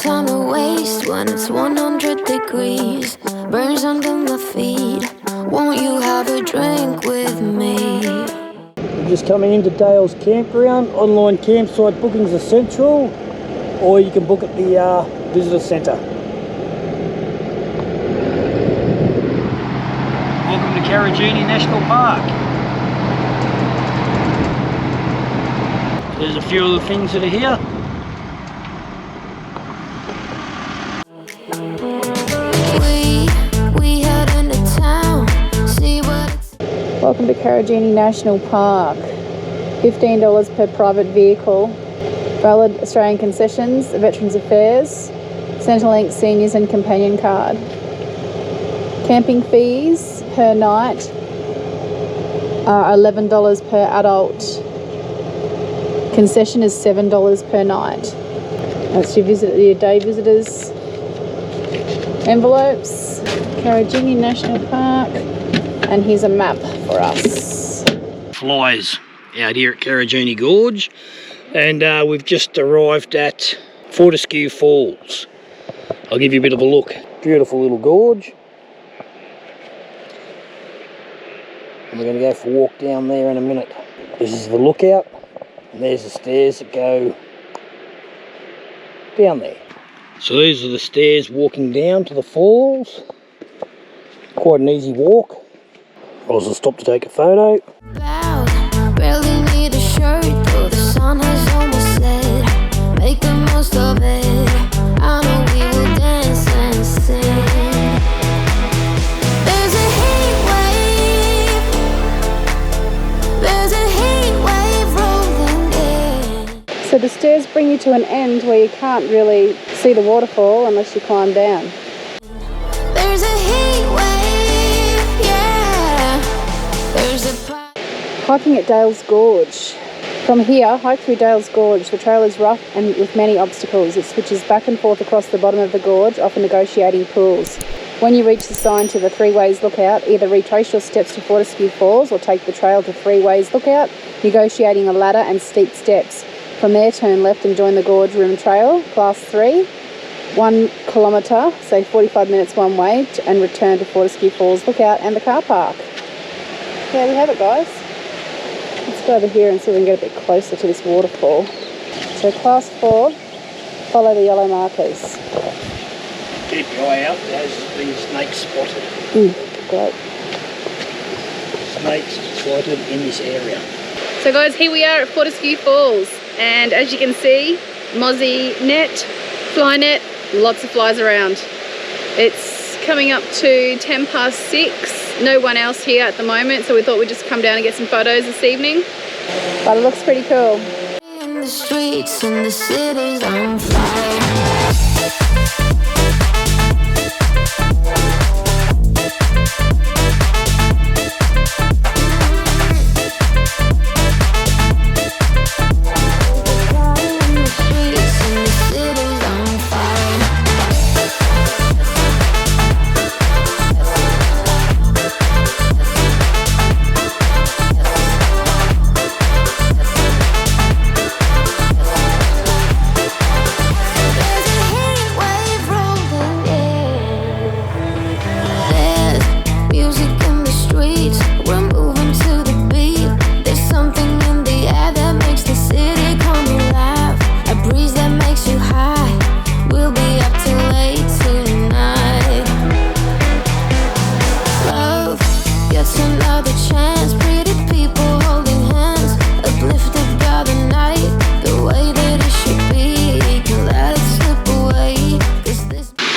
time to waste when it's 100 degrees. Burns under my feet. Won't you have a drink with me? We're just coming into Dale's campground. Online campsite bookings are central, or you can book at the visitor centre. Welcome to Karijini National Park. There's a few of the things that are here. We head into town, see what it's... Welcome to Karijini National Park. $15 per private vehicle. Valid Australian concessions, Veterans Affairs, Centrelink Seniors and Companion Card. Camping fees per night are $11 per adult. Concession is $7 per night. That's your day visitors envelopes. Karijini National Park, and here's a map for us. Flies out here at Karijini Gorge, and we've just arrived at Fortescue Falls. I'll give you a bit of a look. Beautiful little gorge. And we're going to go for a walk down there in a minute. This is the lookout, and there's the stairs that go down there. So these are the stairs walking down to the falls. Quite an easy walk. I'll also stop to take a photo. Barely need a shirt, though the sun has almost set. Make the most of it. I know we will dance and sing. There's a heat wave. There's a heat wave rolling in. So the stairs bring you to an end where you can't really see the waterfall unless you climb down. There's a heat wave, yeah. There's a Hiking at Dale's Gorge. From here, hike through Dale's Gorge. The trail is rough and with many obstacles. It switches back and forth across the bottom of the gorge, often negotiating pools. When you reach the sign to the Three Ways Lookout, either retrace your steps to Fortescue Falls or take the trail to Three Ways Lookout, negotiating a ladder and steep steps. From there, turn left and join the Gorge Rim Trail, Class 3, 1 kilometre, say 45 minutes one way, and return to Fortescue Falls Lookout and the car park. There we have it, guys. Let's go over here and see if we can get a bit closer to this waterfall. So Class 4, follow the yellow markers. Keep your eye out, there's been snakes spotted. Great. Snakes spotted in this area. So guys, here we are at Fortescue Falls, and as you can see, mozzie net, fly net, lots of flies around. It's coming up to 6:10. No one else here at the moment, so we thought we'd just come down and get some photos this evening. But it looks pretty cool. in the streets and the city's on fire.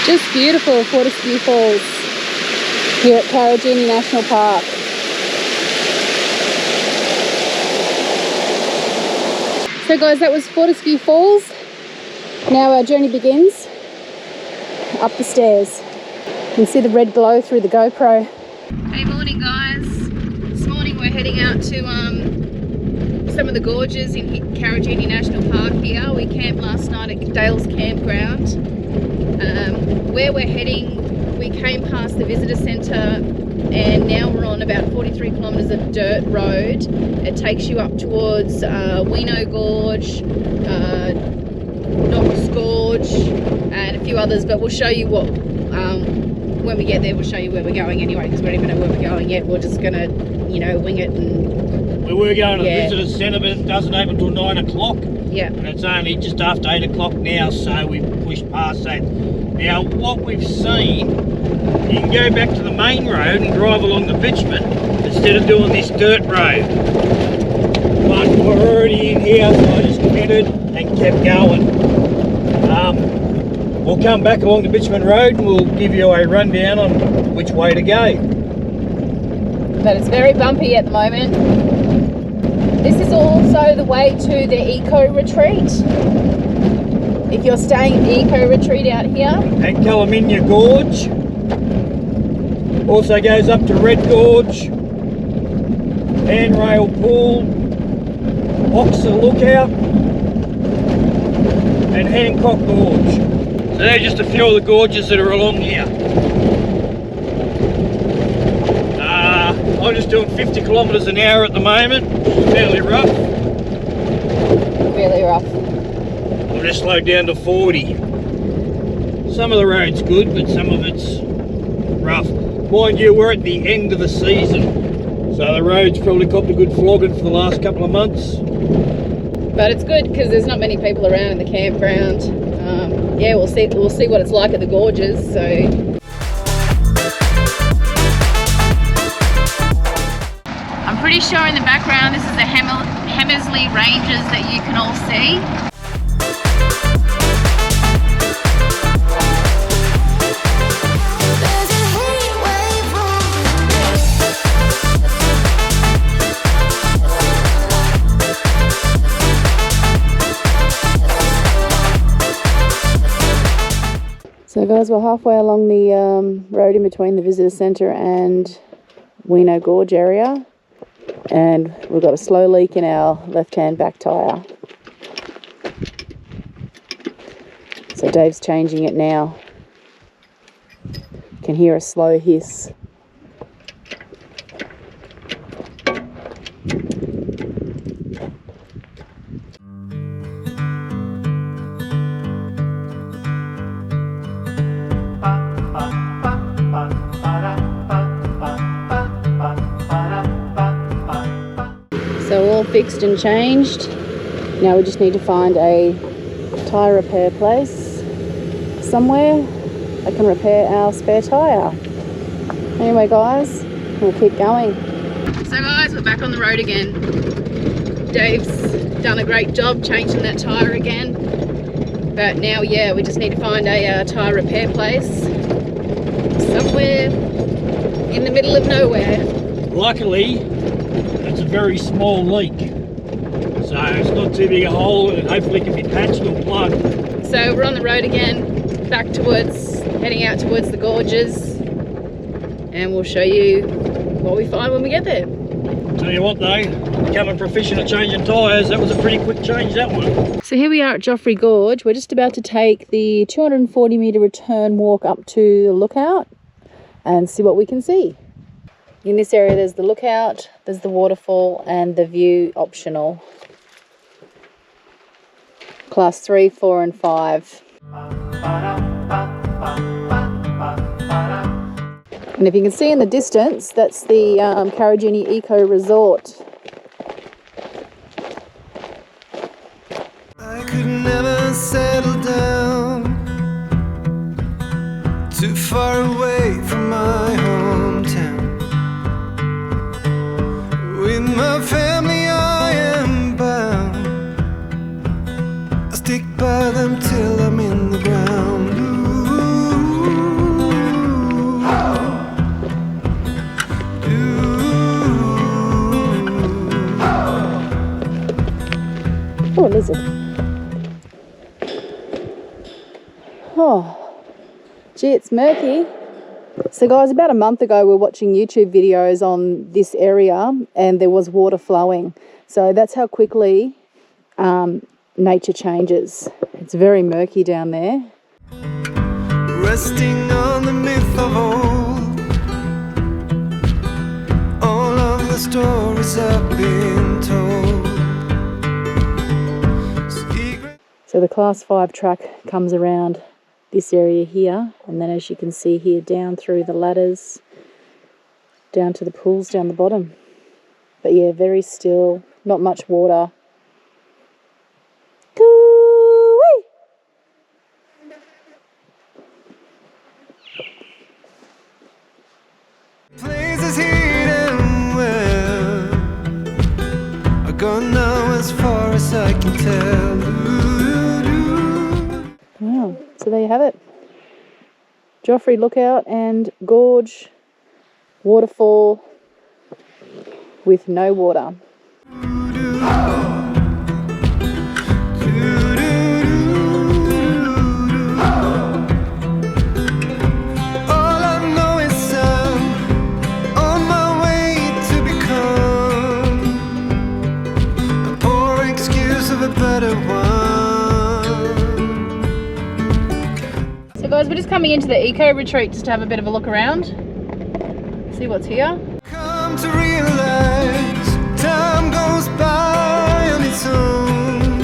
Just beautiful Fortescue Falls here at Karijini National Park. So guys, that was Fortescue Falls. Now our journey begins up the stairs. You can see the red glow through the GoPro. Hey, morning guys. This morning we're heading out to some of the gorges in Karijini National Park here. We camped last night at Dale's campground. Where we're heading, we came past the visitor centre and now we're on about 43 kilometres of dirt road. It takes you up towards Gorge, Gorge, others, but we'll show you what, when we get there, we'll show you where we're going anyway, because we don't even know where we're going yet. We're just gonna, you know, wing it. And we were going to the visitor centre, but it doesn't open till 9 o'clock. Yeah. And it's only just after 8 o'clock now, so we've pushed past that. Now, what we've seen, you can go back to the main road and drive along the bitumen instead of doing this dirt road. But we're already in here, so I just committed and kept going. We'll come back along the bitumen road and we'll give you a rundown on which way to go. But it's very bumpy at the moment. This is also the way to the eco retreat. If you're staying at the eco retreat out here. And Karijini Gorge. Also goes up to Red Gorge, Handrail Pool, Oxer Lookout, and Hancock Gorge. So they're just a few of the gorges that are along here. I'm just doing 50 kilometres an hour at the moment, fairly rough. Really rough. I've just slowed down to 40. Some of the road's good, but some of it's rough. Mind you, we're at the end of the season, so the road's probably copped a good flogging for the last couple of months. But it's good because there's not many people around in the campground. Yeah, we'll see what it's like at the gorges. So I'm pretty sure in the background this is the Hammersley Ranges that you can all see. So guys, we're halfway along the road in between the visitor centre and Weeno Gorge area, and we've got a slow leak in our left-hand back tyre. So Dave's changing it now. You can hear a slow hiss. So all fixed and changed. Now we just need to find a tyre repair place somewhere that can repair our spare tyre. Anyway guys, we'll keep going. So guys, we're back on the road again. Dave's done a great job changing that tyre again. But now, yeah, we just need to find a tyre repair place somewhere in the middle of nowhere. Luckily, it's a very small leak, so it's not too big a hole, and hopefully can be patched or plugged. So we're on the road again, heading out towards the gorges, and we'll show you what we find when we get there. Tell you what though, becoming proficient at changing tyres, that was a pretty quick change, that one. So here we are at Joffrey Gorge. We're just about to take the 240 metre return walk up to the lookout and see what we can see. In this area there's the lookout, there's the waterfall and the view optional. Class 3, 4 and 5. And if you can see in the distance, that's the Karijini Eco Resort. I could never settle down too far away from my hometown. With my family I am bound. I stick by them till I'm in the ground. Oh, a lizard. Oh, gee, it's murky. So guys, about a month ago we were watching YouTube videos on this area and there was water flowing. So that's how quickly nature changes. It's very murky down there. Resting on the myth of old, all of the stories I've been told. So the class 5 track comes around this area here, and then as you can see here, down through the ladders, down to the pools down the bottom. But yeah, very still, not much water. Coo-wee! Places hidden well, I go now as far as I can tell. Wow, so there you have it. Joffrey Lookout and Gorge waterfall with no water. So guys, we're just coming into the eco retreat just to have a bit of a look around, see what's here. Come to realize time goes by on its own.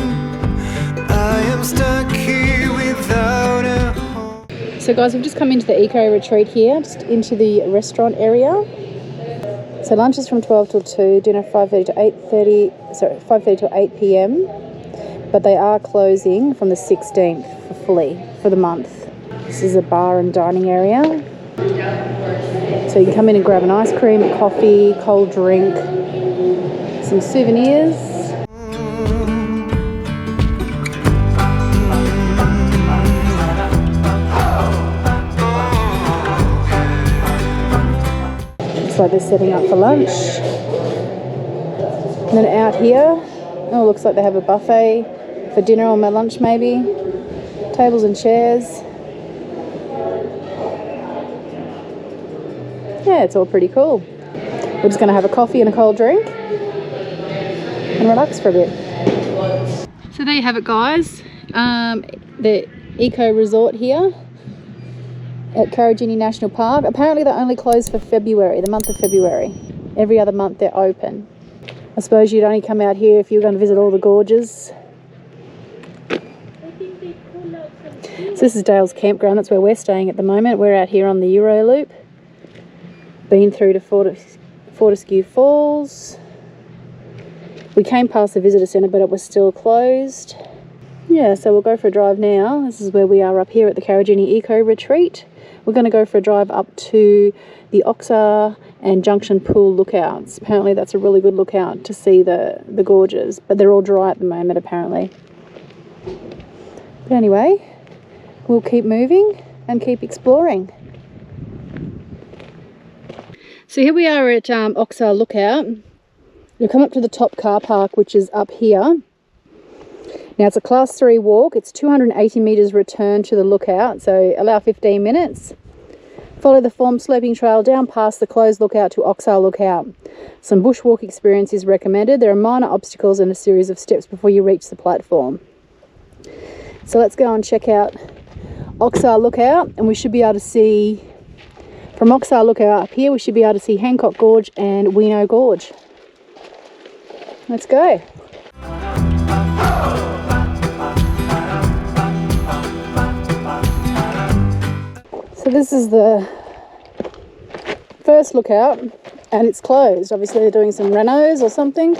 I am stuck here without a home. So guys, we've just come into the eco retreat here, just into the restaurant area. So lunch is from 12 till 2, dinner 5:30 to 8:30, sorry, 5:30 till 8 p.m. But they are closing from the 16th for the month. This is a bar and dining area. So you can come in and grab an ice cream, a coffee, cold drink, some souvenirs. Looks like they're setting up for lunch. And then out here, oh, looks like they have a buffet for dinner or my lunch maybe. Tables and chairs. Yeah, it's all pretty cool. We're just going to have a coffee and a cold drink and relax for a bit. So there you have it, guys. The eco resort here at Karijini National Park. Apparently they're only closed for February, the month of February. Every other month they're open. I suppose you'd only come out here if you were going to visit all the gorges. So this is Dale's campground. That's where we're staying at the moment. We're out here on the Euro Loop. Been through to Fortescue Falls. We came past the visitor centre, but it was still closed. Yeah, so we'll go for a drive now. This is where we are up here at the Karijini Eco Retreat. We're going to go for a drive up to the Oxer and Junction Pool lookouts. Apparently that's a really good lookout to see the gorges, but they're all dry at the moment apparently. But anyway, we'll keep moving and keep exploring. So here we are at Oxer Lookout. You'll come up to the top car park, which is up here. Now it's a class 3 walk. It's 280 metres return to the lookout, so allow 15 minutes. Follow the form sloping trail down past the closed lookout to Oxer Lookout. Some bushwalk experience is recommended. There are minor obstacles and a series of steps before you reach the platform. So let's go and check out Oxer Lookout, and we should be able to see, from Oxer Lookout up here, we should be able to see Hancock Gorge and Weeno Gorge. Let's go. So this is the first lookout and it's closed. Obviously they're doing some renos or something.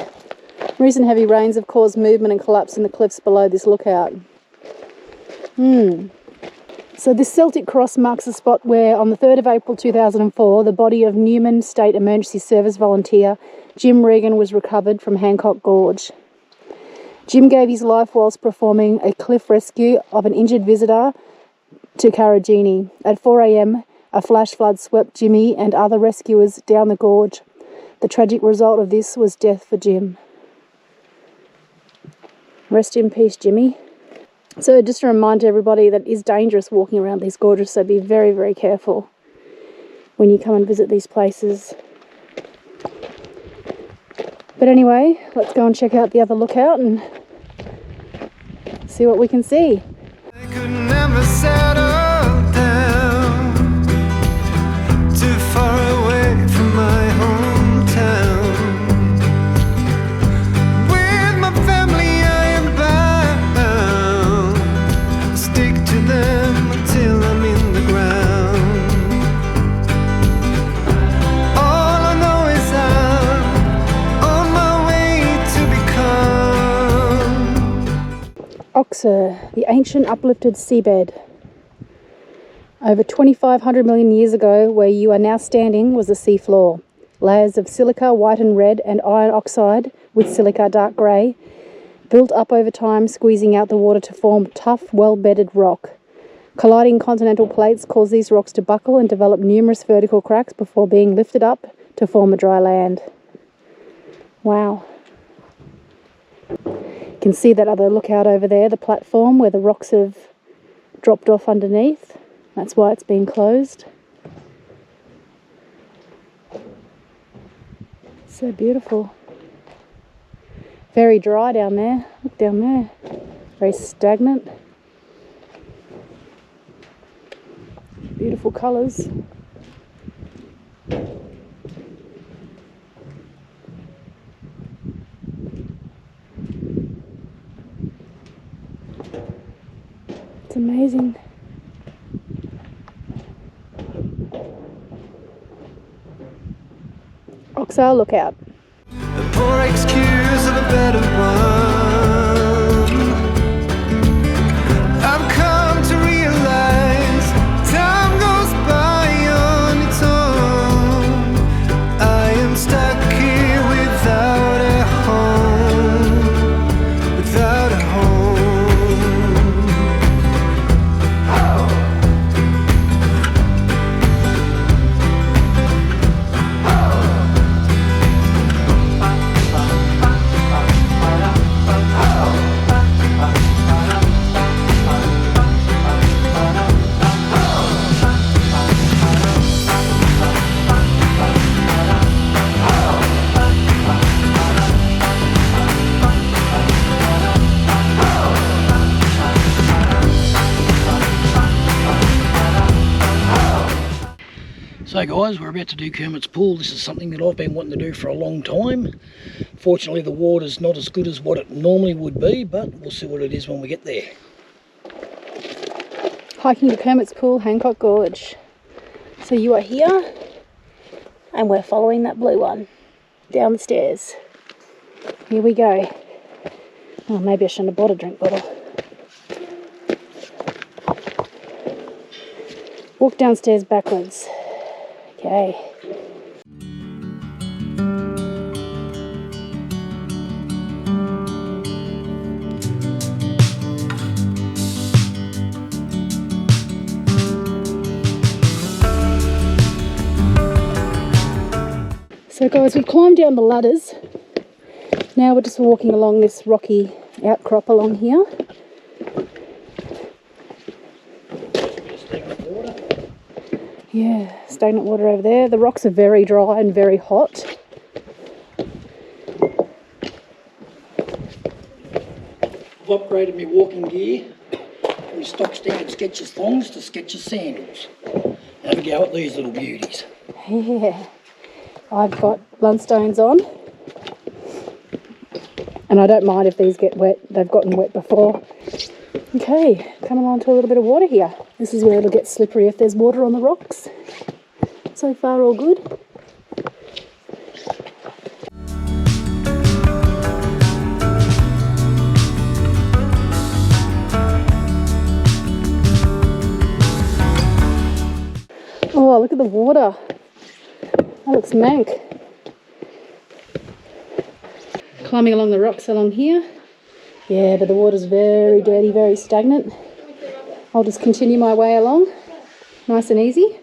Recent heavy rains have caused movement and collapse in the cliffs below this lookout. So this Celtic Cross marks a spot where on the 3rd of April 2004 the body of Newman State Emergency Service volunteer Jim Regan was recovered from Hancock Gorge. Jim gave his life whilst performing a cliff rescue of an injured visitor to Karijini. At 4 a.m, a flash flood swept Jimmy and other rescuers down the gorge. The tragic result of this was death for Jim. Rest in peace, Jimmy. So just a reminder to everybody that it is dangerous walking around these gorges, so be very, very careful when you come and visit these places. But anyway, let's go and check out the other lookout and see what we can see. I could never settle down too far away from my hometown. With my family I am bound, stick to them until Oxer, the ancient uplifted seabed. Over 2,500 million years ago, where you are now standing was the seafloor. Layers of silica, white and red, and iron oxide with silica, dark grey, built up over time, squeezing out the water to form tough, well-bedded rock. Colliding continental plates cause these rocks to buckle and develop numerous vertical cracks before being lifted up to form a dry land. Wow. You can see that other lookout over there, the platform where the rocks have dropped off underneath. That's why it's been closed. So beautiful. Very dry down there. Look down there. Very stagnant. Beautiful colours. It's amazing. Oxer lookout. A poor excuse of a better one. I've come to realize time goes by on its own. I am stuck here without a home, without a home. So guys, we're about to do Kermit's pool. This is something that I've been wanting to do for a long time. Fortunately the water's not as good as what it normally would be, but we'll see what it is when we get there. Hiking to Kermit's pool, Hancock Gorge. So you are here and we're following that blue one down the stairs. Here we go. Oh, maybe I shouldn't have bought a drink bottle. Walk downstairs backwards. Okay. So guys, we've climbed down the ladders. Now we're just walking along this rocky outcrop along here. Yeah, stagnant water over there. The rocks are very dry and very hot. I've upgraded my walking gear from stock standard Skechers thongs to Skechers sandals. Have a go at these little beauties. Yeah, I've got Blundstones on. And I don't mind if these get wet. They've gotten wet before. Okay, coming along to a little bit of water here. This is where it'll get slippery if there's water on the rocks. So far, all good. Oh, look at the water. That looks mank. Climbing along the rocks along here. Yeah, but the water's very dirty, very stagnant. I'll just continue my way along, nice and easy.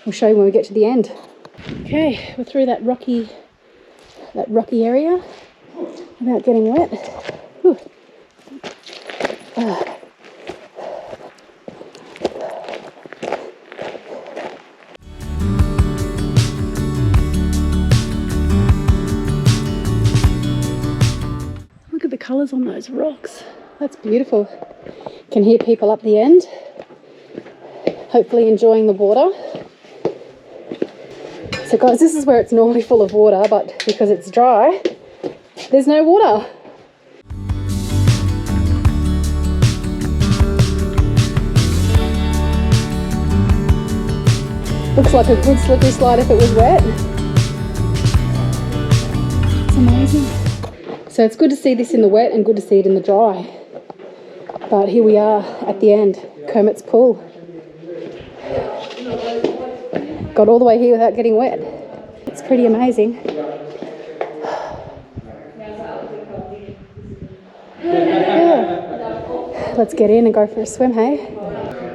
We'll show you when we get to the end. Okay, we're through that rocky area without getting wet. Whew. Look at the colours on those rocks. That's beautiful. Can hear people up the end, hopefully enjoying the water. So guys, this is where it's normally full of water, but because it's dry, there's no water. Looks like a good slippery slide if it was wet. It's amazing. So it's good to see this in the wet and good to see it in the dry. But here we are at the end, Kermit's pool. Got all the way here without getting wet. It's pretty amazing. Yeah. Let's get in and go for a swim, hey?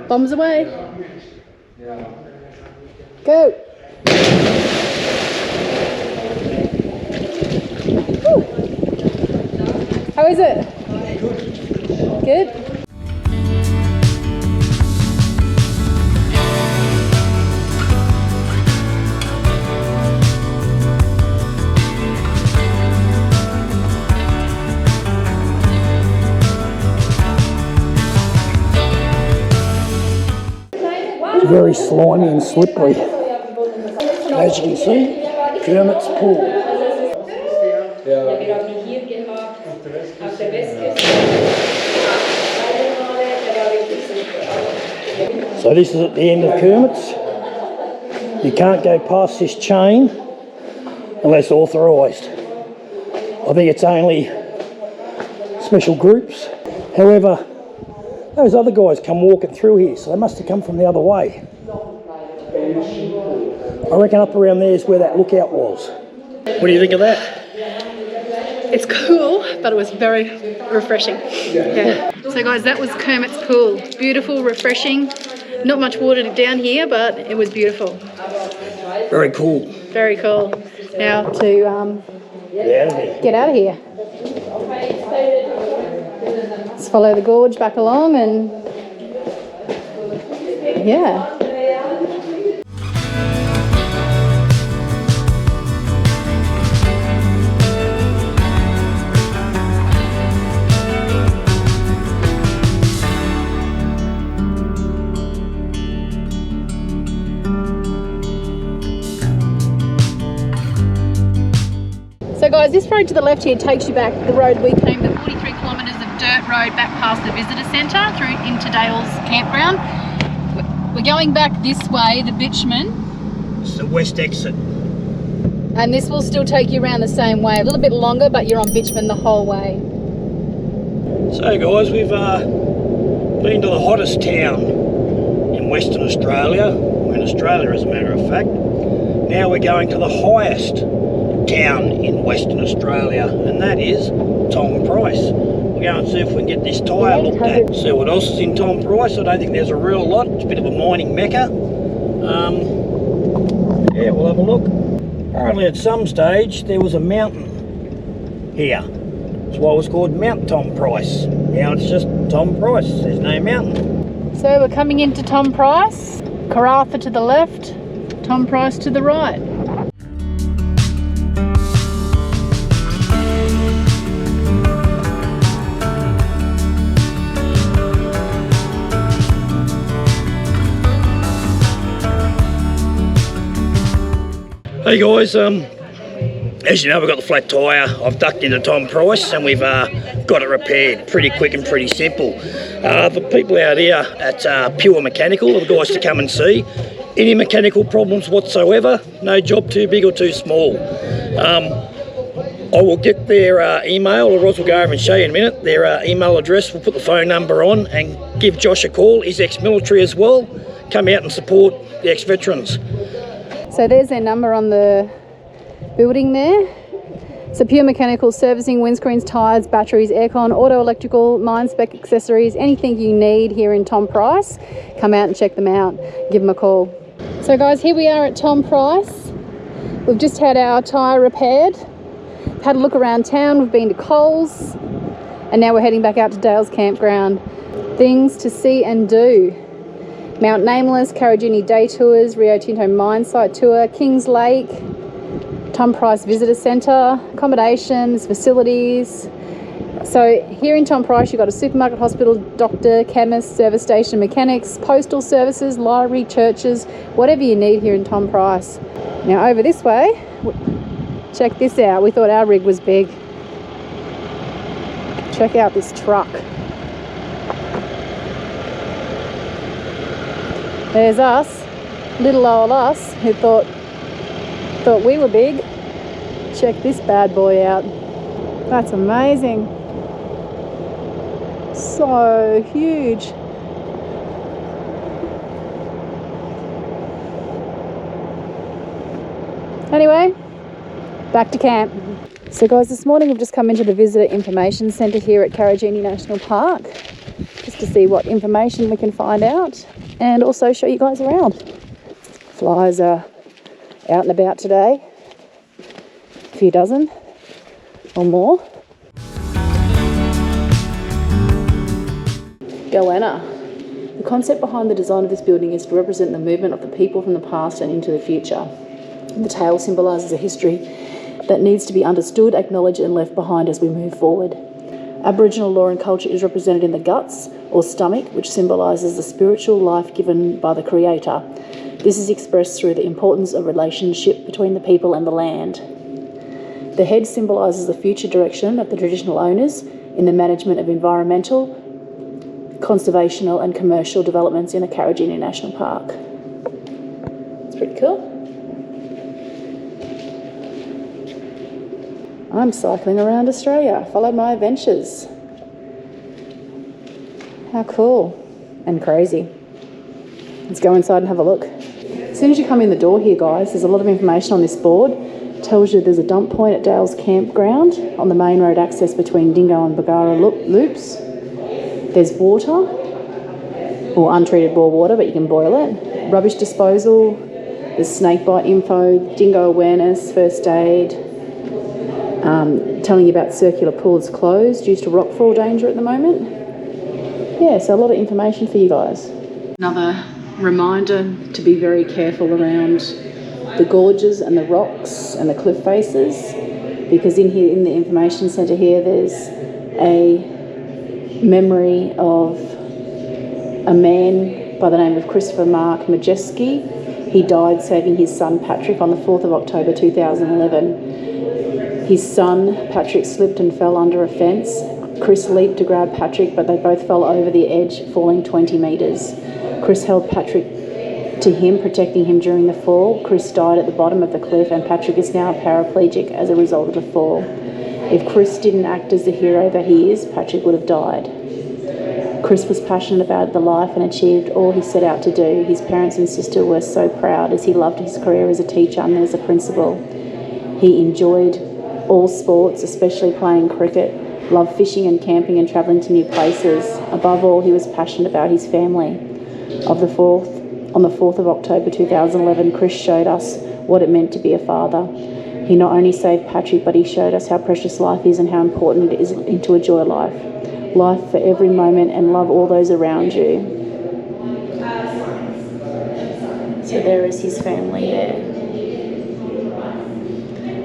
Bombs away. Go. Woo. How is it? Good. It's very slimy and slippery. As you can see, Kermit's pool. So this is at the end of Kermit's. You can't go past this chain unless authorised. I think it's only special groups. However, those other guys come walking through here, so they must have come from the other way. I reckon up around there is where that lookout was. What do you think of that? It's cool, but it was very refreshing. Yeah. So guys, that was Kermit's pool. Beautiful, refreshing. Not much water down here, but it was beautiful. Very cool. Very cool. Now to get out of here. Let's follow the gorge back along and yeah. So guys, this road to the left here takes you back the road we came, the 43 kilometres of dirt road back past the visitor centre through into Dale's campground. We're going back this way, the bitumen. It's the west exit. And this will still take you around the same way. A little bit longer, but you're on bitumen the whole way. So guys, we've been to the hottest town in Western Australia, in Australia as a matter of fact. Now we're going to the highest town in Western Australia, and that is Tom Price. We'll go and see if we can get this tyre looked at. See what else is in Tom Price. I don't think there's a real lot. It's a bit of a mining mecca. Yeah, we'll have a look. Apparently at some stage there was a mountain here. That's why it was called Mount Tom Price. Now it's just Tom Price. There's no mountain. So we're coming into Tom Price. Karratha to the left, Tom Price to the right. Hey guys, as you know, we've got the flat tyre. I've ducked into Tom Price and we've got it repaired pretty quick and pretty simple. The people out here at Pure Mechanical are the guys to come and see. Any mechanical problems whatsoever, no job too big or too small. I will get their email, or Roz will go over and show you in a minute, their email address. We'll put the phone number on and give Josh a call. He's ex-military as well. Come out and support the ex-veterans. So there's their number on the building there. So Pure Mechanical, servicing windscreens, tyres, batteries, aircon, auto electrical, mine spec accessories, anything you need here in Tom Price. Come out and check them out. Give them a call. So guys, here we are at Tom Price. We've just had our tyre repaired. Had a look around town. We've been to Coles. And now we're heading back out to Dale's campground. Things to see and do. Mount Nameless, Karijini Day Tours, Rio Tinto Mine Site Tour, Kings Lake, Tom Price Visitor Centre, accommodations, facilities. So here in Tom Price, you've got a supermarket, hospital, doctor, chemist, service station, mechanics, postal services, library, churches, whatever you need here in Tom Price. Now over this way, check this out. We thought our rig was big. Check out this truck. There's us, little old us, who thought we were big. Check this bad boy out. That's amazing. so huge. Anyway, back to camp. So guys, this morning we've just come into the Visitor Information Centre here at Karijini National Park, just to see what information we can find out and also show you guys around. Flies are out and about today, a few dozen or more. Goanna. The concept behind the design of this building is to represent the movement of the people from the past and into the future. The tail symbolises a history that needs to be understood, acknowledged and left behind as we move forward. Aboriginal law and culture is represented in the guts or stomach, which symbolises the spiritual life given by the Creator. This is expressed through the importance of relationship between the people and the land. The head symbolises the future direction of the traditional owners in the management of environmental, conservational and commercial developments in the Karijini National Park. It's pretty cool. I'm cycling around Australia. Follow my adventures. How cool and crazy. Let's go inside and have a look. As soon as you come in the door here, guys, there's a lot of information on this board. It tells you there's a dump point at Dale's Campground on the main road access between Dingo and Bargara loops. There's water, or untreated bore water, but you can boil it. Rubbish disposal, there's snake bite info, dingo awareness, first aid, telling you about circular pools closed due to rockfall danger at the moment. Yeah, so a lot of information for you guys. Another reminder to be very careful around the gorges and the rocks and the cliff faces, because in here, in the information centre here, there's a memory of a man by the name of Christopher Mark Majeski. He died saving his son Patrick on the 4th of October 2011. His son Patrick slipped and fell under a fence. Chris leaped to grab Patrick, but they both fell over the edge, falling 20 metres. Chris held Patrick to him, protecting him during the fall. Chris died at the bottom of the cliff and Patrick is now paraplegic as a result of the fall. If Chris didn't act as the hero that he is, Patrick would have died. Chris was passionate about the life and achieved all he set out to do. His parents and sister were so proud as he loved his career as a teacher and as a principal. He enjoyed all sports, especially playing cricket, loved fishing and camping and travelling to new places. Above all, he was passionate about his family. On the 4th of October 2011, Chris showed us what it meant to be a father. He not only saved Patrick, but he showed us how precious life is and how important it is to enjoy life. Life for every moment and love all those around you. So there is his family there.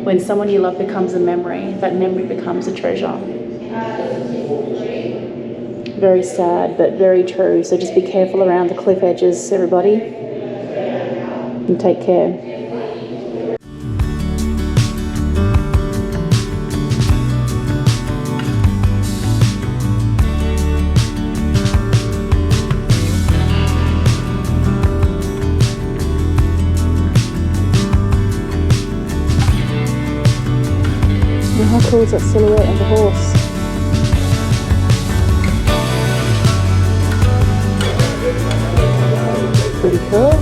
When someone you love becomes a memory, that memory becomes a treasure. Very sad, but very true. So just be careful around the cliff edges, everybody, and take care. How cool is that silhouette of the horse? Pretty cool.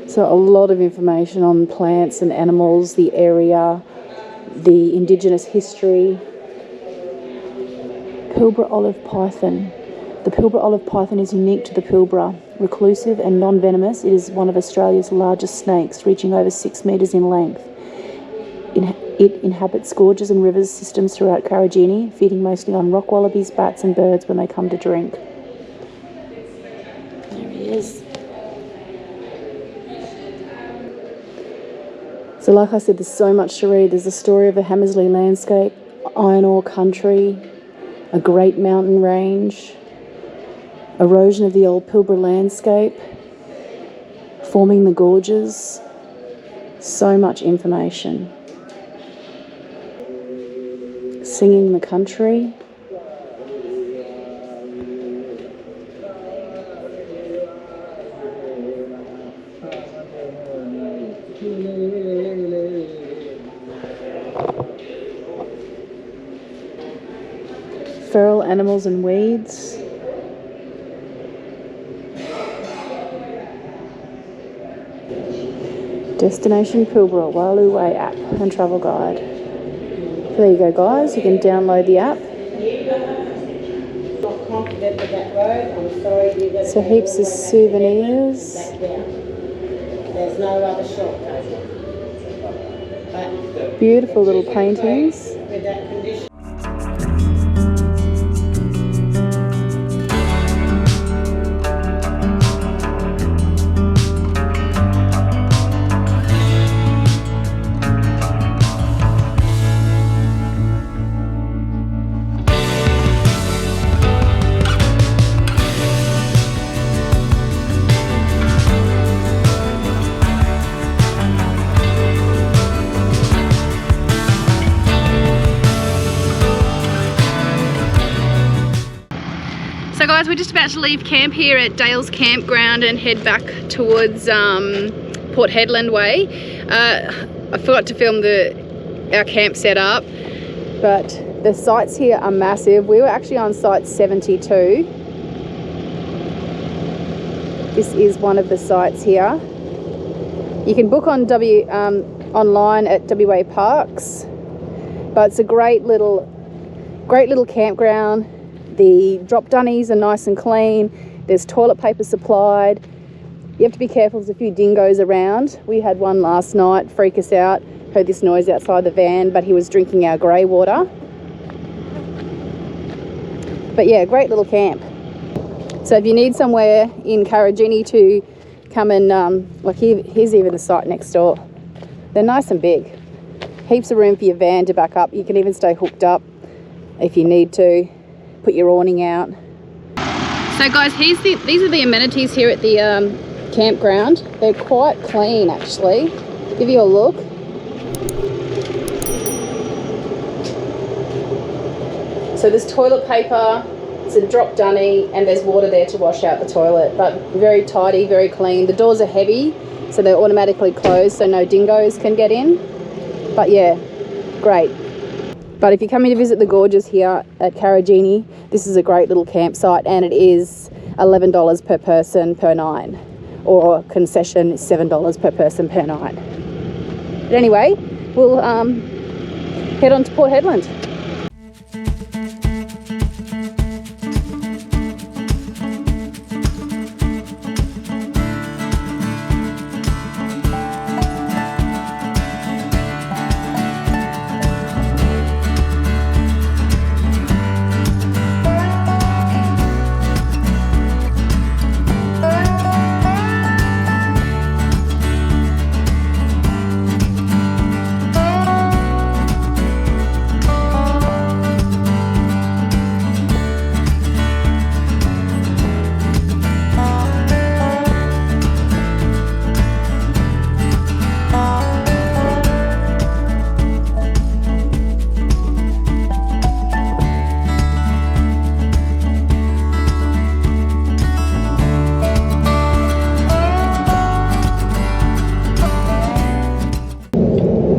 So a lot of information on plants and animals, the area, the indigenous history. Pilbara olive python. The Pilbara olive python is unique to the Pilbara. Reclusive and non-venomous, it is one of Australia's largest snakes, reaching over 6 metres in length. It inhabits gorges and rivers systems throughout Karijini, feeding mostly on rock wallabies, bats and birds when they come to drink. There he is. So like I said, there's so much to read. There's the story of the Hamersley landscape, iron ore country, a great mountain range, Erosion of the old Pilbara landscape, forming the gorges. So much information. Singing the country. Feral animals and weeds. Destination Pilbara, Walu Way app and travel guide. So there you go, guys. You can download the app. So heaps of souvenirs. There's no other shortcut. Beautiful little paintings. With that condition. So guys, we're just about to leave camp here at Dale's campground and head back towards Port Hedland way. I forgot to film our camp setup, but the sites here are massive. We were actually on site 72. This is one of the sites here. You can book on online at WA Parks, but it's a great little campground. The drop dunnies are nice and clean. There's toilet paper supplied. You have to be careful, there's a few dingoes around. We had one last night freak us out. Heard this noise outside the van, but he was drinking our grey water. But yeah, great little camp. So if you need somewhere in Karijini to come and, like here's even the site next door. They're nice and big. Heaps of room for your van to back up. You can even stay hooked up if you need to. Put your awning out. So guys, these are the amenities here at the campground. They're quite clean actually. Give you a look. So there's toilet paper, it's a drop dunny, and there's water there to wash out the toilet, but very tidy, very clean. The doors are heavy, so they're automatically closed so no dingoes can get in. But yeah, great. But if you're coming to visit the gorges here at Karijini, this is a great little campsite, and it is $11 per person per night, or concession $7 per person per night. But anyway, we'll head on to Port Hedland.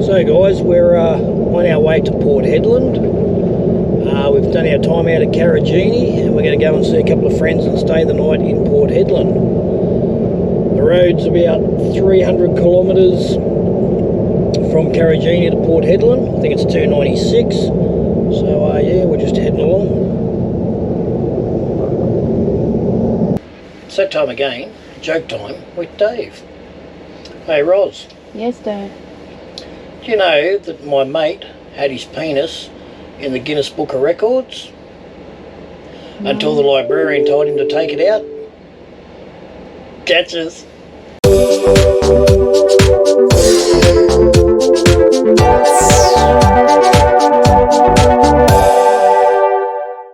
So guys, we're on our way to Port Hedland. We've done our time out at Karijini, and we're going to go and see a couple of friends and stay the night in Port Hedland. The road's about 300 kilometres from Karijini to Port Hedland. I think it's 296. So yeah, we're just heading along. It's that time again, joke time with Dave. Hey Roz. Yes, Dave. Do you know that my mate had his penis in the Guinness Book of Records until the librarian told him to take it out? Catches.